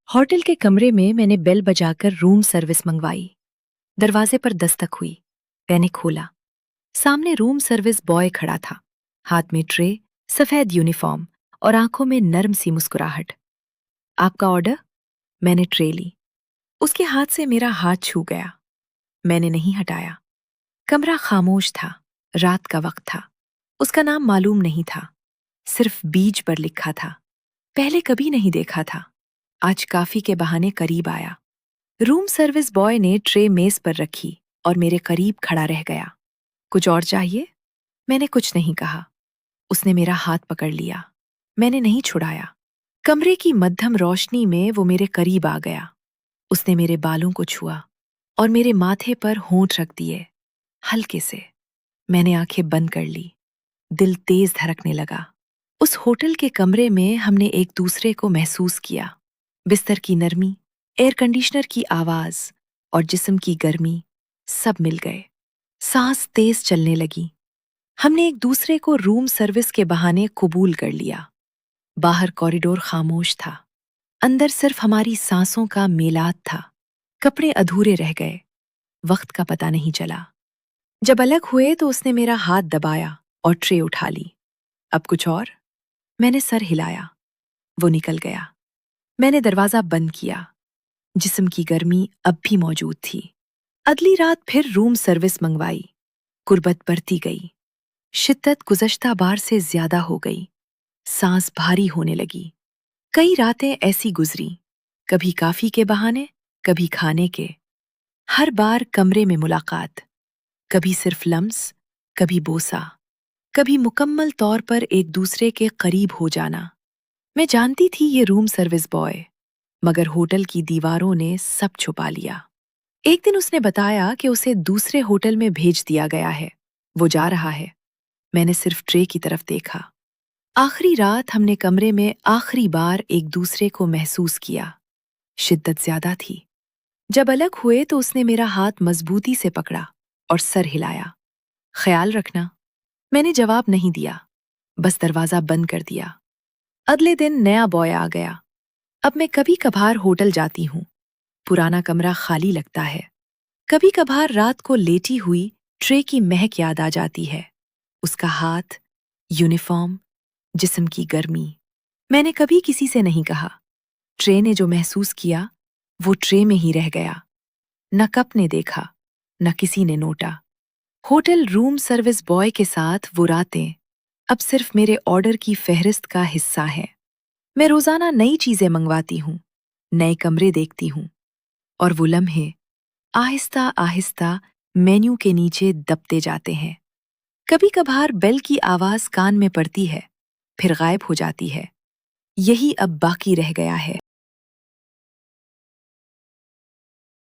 Hotel के कमरे में मैंने बेल बजाकर रूम सर्विस मंगवाई। दरवाजे पर दस्तक हुई। मैंने खोला। सामने रूम सर्विस बॉय खड़ा था, हाथ में ट्रे, सफेद यूनिफॉर्म और आंखों में नर्म सी मुस्कुराहट। आपका ऑर्डर? मैंने ट्रे ली। उसके हाथ से मेरा हाथ छू गया। मैंने नहीं हटाया। कमरा खामोश था। रात का वक्त था। उसका नाम मालूम नहीं था, सिर्फ बीज पर लिखा था। पहले कभी नहीं देखा था। आज काफी के बहाने करीब आया। रूम सर्विस बॉय ने ट्रे मेज पर रखी और मेरे करीब खड़ा रह गया। कुछ और चाहिए? मैंने कुछ नहीं कहा। उसने मेरा हाथ पकड़ लिया। मैंने नहीं छुड़ाया। कमरे की मध्यम रोशनी में वो मेरे करीब आ गया। उसने मेरे बालों को छुआ और मेरे माथे पर होंठ रख दिए, हल्के से। मैंने आंखें बंद कर ली। दिल तेज धड़कने लगा। उस होटल के कमरे में हमने एक दूसरे को महसूस किया। बिस्तर की नरमी, एयर कंडीशनर की आवाज और जिस्म की गर्मी, सब मिल गए। सांस तेज चलने लगी। हमने एक दूसरे को रूम सर्विस के बहाने कबूल कर लिया। बाहर कॉरिडोर खामोश था। अंदर सिर्फ हमारी सांसों का मेलाद था। कपड़े अधूरे रह गए। वक्त का पता नहीं चला। जब अलग हुए तो उसने मेरा हाथ दबाया और ट्रे उठा ली। अब कुछ और? मैंने सर हिलाया। वो निकल गया। मैंने दरवाजा बंद किया। जिस्म की गर्मी अब भी मौजूद थी। अगली रात फिर रूम सर्विस मंगवाई। गुर्बत बढ़ती गई। शिद्दत गुज़श्ता बार से ज्यादा हो गई। सांस भारी होने लगी। कई रातें ऐसी गुजरी, कभी काफी के बहाने, कभी खाने के। हर बार कमरे में मुलाकात, कभी सिर्फ लम्स, कभी बोसा, कभी मुकम्मल तौर पर एक दूसरे के करीब हो जाना। मैं जानती थी ये रूम सर्विस बॉय, मगर होटल की दीवारों ने सब छुपा लिया। एक दिन उसने बताया कि उसे दूसरे होटल में भेज दिया गया है। वो जा रहा है। मैंने सिर्फ ट्रे की तरफ देखा। आखिरी रात हमने कमरे में आखिरी बार एक दूसरे को महसूस किया। शिद्दत ज्यादा थी। जब अलग हुए तो उसने मेरा हाथ मजबूती से पकड़ा और सर हिलाया। ख्याल रखना। मैंने जवाब नहीं दिया, बस दरवाजा बंद कर दिया। अगले दिन नया बॉय आ गया। अब मैं कभी कभार होटल जाती हूँ। पुराना कमरा खाली लगता है। कभी कभार रात को लेटी हुई ट्रे की महक याद आ जाती है। उसका हाथ, यूनिफॉर्म, जिस्म की गर्मी। मैंने कभी किसी से नहीं कहा। ट्रे ने जो महसूस किया, वो ट्रे में ही रह गया। न कप ने देखा, न किसी ने NOTA. Hotel room service boy के साथ वो रातें अब सिर्फ मेरे ऑर्डर की फहरिस्त का हिस्सा है। मैं रोजाना नई चीजें मंगवाती हूँ, नए कमरे देखती हूँ, और वो लम्हे आहिस्ता आहिस्ता मेन्यू के नीचे दबते जाते हैं। कभी कभार बेल की आवाज कान में पड़ती है, फिर गायब हो जाती है। यही अब बाकी रह गया है।